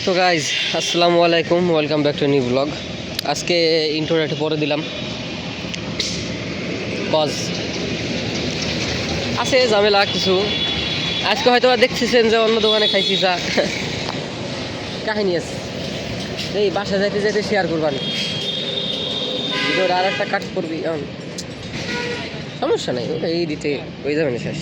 তো গাইজ আসসালামু আলাইকুম, welcome back to new blog. আজকে ইন্ট্রোটা একটু পরে দিলাম, কজ আছে ঝামেলা কিছু। আজকে হয়তো দেখতেছেন যে অন্য দোকানে খাইছি চা, কাহিনী আছে। এই বাসা যাইতে যাইতে শেয়ার করবানি, ভিডিওটা আর একটা কাট করবি, সমস্যা নেই, এই দিতে হয়ে যাবে না শেষ।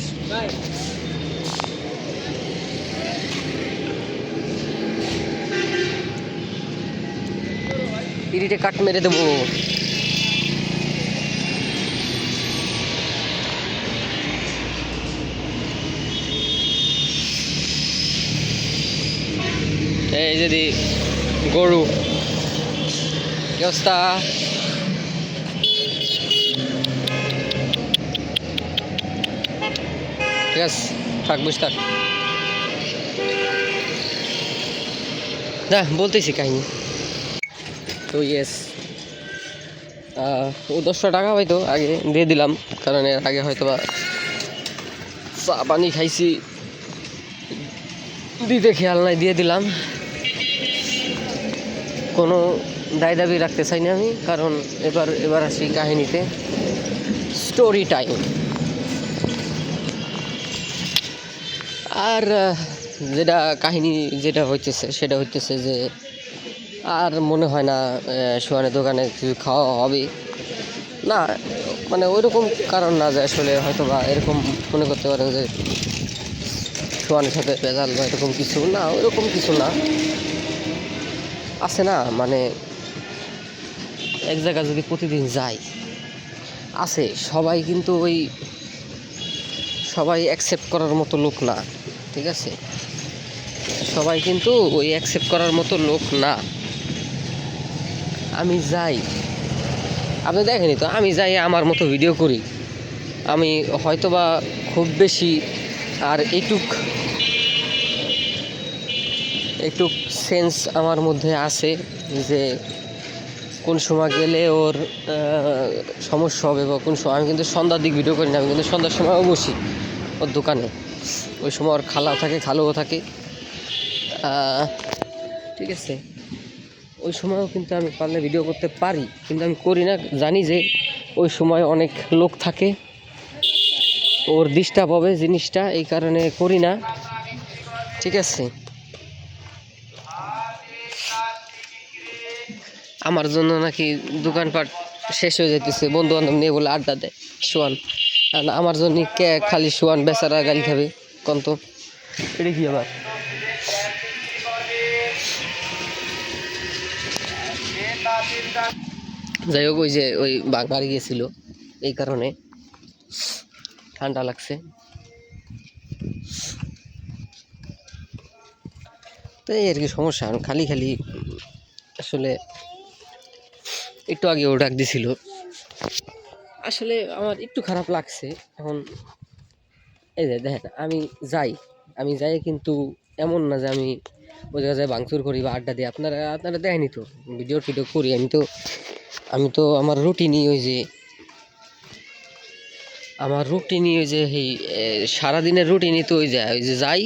ইডিটে কাট মেরে দেবো। এই যদি গরু অবস্থা, ঠিক আছে, থাক বুঝ থাক, না বলতেছি কাহিনী। তো ইয়েস, ও 10টা টাকা হয়তো আগে দিয়ে দিলাম, কারণ এর আগে হয়তো বা চা পানি খাইছি, দিতে খেয়াল নাই, দিয়ে দিলাম। কোনো দায় দাবি রাখতে চাই না আমি, কারণ এবার আসি কাহিনীতে। Story time. আর যেটা কাহিনী যেটা হইতেছে সেটা হইতেছে যে আর মনে হয় না সোহানের দোকানে কিছু খাওয়া হবে না, মানে ওইরকম কারণ না যে আসলে হয়তো বা এরকম মনে করতে পারেন যে সোহানের সাথে ভেজাল বা এরকম কিছু না, ওইরকম কিছু না। আছে না, মানে এক জায়গায় যদি প্রতিদিন যাই, আছে সবাই কিন্তু ওই সবাই অ্যাকসেপ্ট করার মতো লোক না, ঠিক আছে, সবাই কিন্তু ওই অ্যাকসেপ্ট করার মতো লোক না। আমি যাই, আপনি দেখেনি তো, আমি যাই আমার মতো ভিডিও করি, আমি হয়তোবা খুব বেশি আর এইটুক সেন্স আমার মধ্যে আছে যে কোন সময় গেলে ওর সমস্যা হবে বা কোন সময়। আমি কিন্তু সন্ধ্যার দিক ভিডিও করি না, আমি কিন্তু সন্ধ্যার সময়ও বসি ওর দোকানে, ওই সময় ওর খালাও থাকে খালুও থাকে, ঠিক আছে, ওই সময়ও কিন্তু আমি পারলে ভিডিও করতে পারি, কিন্তু আমি করি না, জানি যে ওই সময় অনেক লোক থাকে, ওর ডিস্টার্ব হবে জিনিসটা, এই কারণে করি না, ঠিক আছে। আমার জন্য নাকি দোকানপাট শেষ হয়ে যেতেছে, বন্ধু বান্ধব নিয়ে বলে আড্ডা দেয় সোয়ান, আর আমার জন্য কে খালি সোয়ান বেচারা গাড়ি খাবে কন্ত, এটা কি আবার। যাই হোক, ওই যে ওই বাড়ি গিয়েছিল, এই কারণে ঠান্ডা লাগছে। তো এই আর কি সমস্যা, খালি আসলে একটু আগে ও ডাক দিছিল, আসলে আমার একটু খারাপ লাগছে এখন। এই যে দেখেন, আমি যাই কিন্তু এমন না যে আমি ওই জায়গায় ভাঙচুর করি বা আড্ডা দিই, আপনারা দেখেনি তো, ভিডিও করি, আমি তো আমার রুটিনই ওই যে এই সারাদিনের রুটিনই তো ওই যে যাই,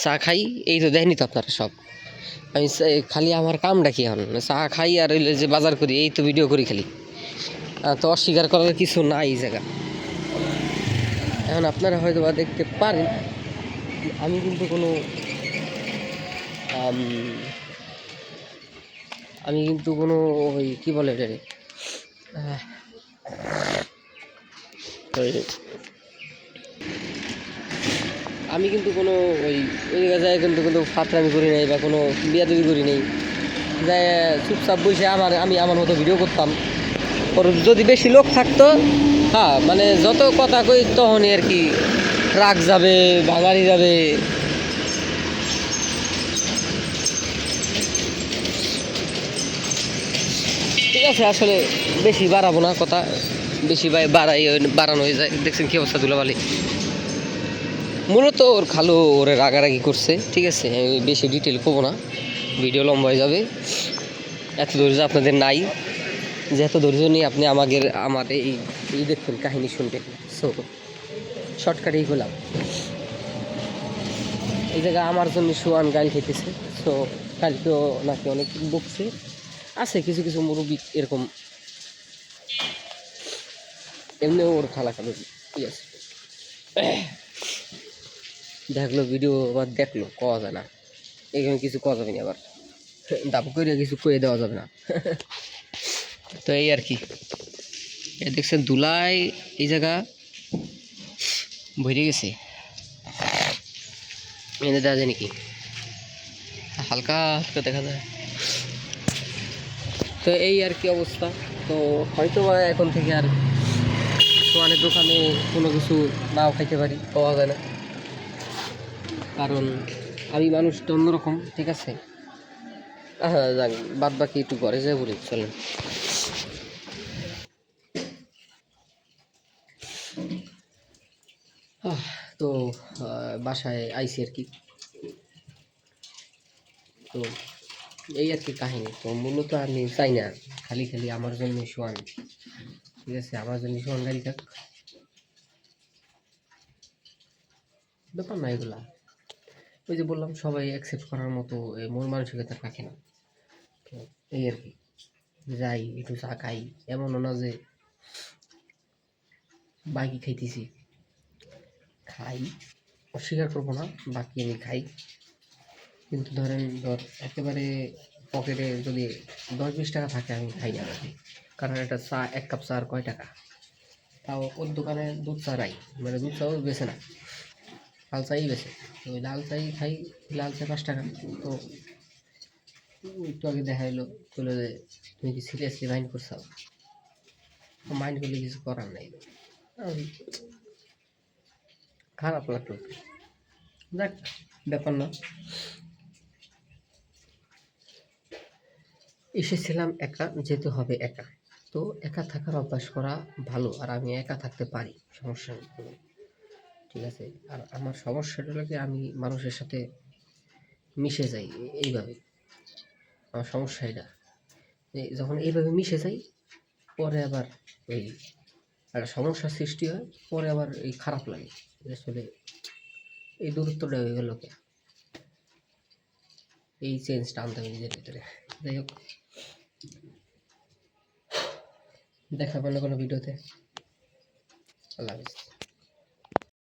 চা খাই, এই তো দেখেনি তো আপনারা সব। আমি খালি আমার কামটা কি এখন, চা খাই আর ওই যে বাজার করি, এই তো ভিডিও করি খালি, তো অস্বীকার করার কিছু নাই এই জায়গা। এখন আপনারা হয়তো বা দেখতে পারেন, আমি কিন্তু কোনো ওই কী বলে এটারে, আমি কিন্তু কোনো ওই জায়গায় কিন্তু ফাতরামি করি নাই বা কোনো বিয়াদবি করি নাই, যাই চুপচাপ বসে আমি আমার মতো ভিডিও করতাম। ওর যদি বেশি লোক থাকতো, হ্যাঁ মানে যত কথা কই তখনই আর কি ট্রাক যাবে, ভাঙাড়ি যাবে, ঠিক আছে। আসলে বেশি বাড়াবো না কথা, বেশি বাড়ানো হয়ে যায়, দেখছেন কী অবস্থা ধুলাবালি। মূলত ওর খালু ওরে রাগারাগি করছে, ঠিক আছে, আমি বেশি ডিটেল করবো না, ভিডিও লম্বা হয়ে যাবে, এত ধৈর্য আপনাদের নাই, যে এত ধৈর্য নিয়ে আপনি আমার এই দেখবেন কাহিনী শুনবেন। সো শর্টকাটেই হলাম, এই জায়গায় আমার জন্য সোয়ান গাইল খেতেছে। সো কালকেও নাকি অনেক বকছে। আছে কিছু কিছু মুরব্বী এরকম, এমনিও ওর খালাখালু ঠিক আছে, দেখলো ভিডিও আবার দেখলো কওয়া যায় না, এখানে কিছু কওয়া যাবে না, আবার দাবু করে কিছু কয়ে দেওয়া যাবে না। তো এই আর কি, এ দেখছেন ধুলায় এই জায়গা ভরে গেছে, এনে দেওয়া যায় নাকি, হালকা হালকা দেখা যায়। তো এই আর কি অবস্থা। তো হয়তো বা এখন থেকে আর সোয়ানের দোকানে কোনো কিছু নাও খাইতে পারি, পাওয়া যায় না, কারণ আমি মানুষটা অন্যরকম ঠিক আছে। হ্যাঁ যাক, বাদ বাকি একটু ঘরে যাই বলি চলেন। তো বাসায় আইসি আর কি। তো এই আর কি কাহিনী। তো মূলত আমি চাই না খালি খালি আমার জন্য সোয়ান, ঠিক আছে, আমার জন্য সোয়ান গাড়ি থাক, ব্যাপার না এগুলা। ওই যে বললাম সবাই অ্যাকসেপ্ট করার মতো মন মানসিকতা রাখে না। তো এই আর কি, যাই একটু চা খাই, এমনও না যে বাকি খাইতেছি, খাই, অস্বীকার করবো না, বাকি আমি খাই, কিন্তু ধর একেবারে পকেটে যদি 10-20 টাকা থাকে আমি খাই না বাকি। কারণ একটা চা, এক কাপ চা আর কয় টাকা, তাও ওর দোকানে দুধ চা নাই, মানে দুধ চাও বেছে না, লাল চাই বেছে। তো ওই লাল চাই খাই, লাল চা 5 টাকা। তো একটু আগে দেখা এলো, বললো যে তুমি কি সিরিয়াসলি মাইন্ড করছো, মাইন্ড করলে কিছু করার নাই। আমি খারাপ লাগলো, দেখ ব্যাপার না। এসেছিলাম একা, যেতে হবে একা। তো একা থাকার অভ্যাস করা ভালো, আর আমি একা থাকতে পারি, সমস্যা নেই কোনো, ঠিক আছে। আর আমার সমস্যাটা হলো কি, আমি মানুষের সাথে মিশে যাই এইভাবে, আমার সমস্যা এটা, যে যখন এইভাবে মিশে যাই পরে আবার ওই একটা সমস্যার সৃষ্টি হয়, পরে আবার এই খারাপ লাগে যে আসলে এই দূরত্বটা হয়ে গেল কে, এই চেঞ্জটা আনতে হবে নিজের ভিতরে। যাই হোক, দেখা পেলো কোনো ভিডিওতে। আল্লাহ হাফিজ।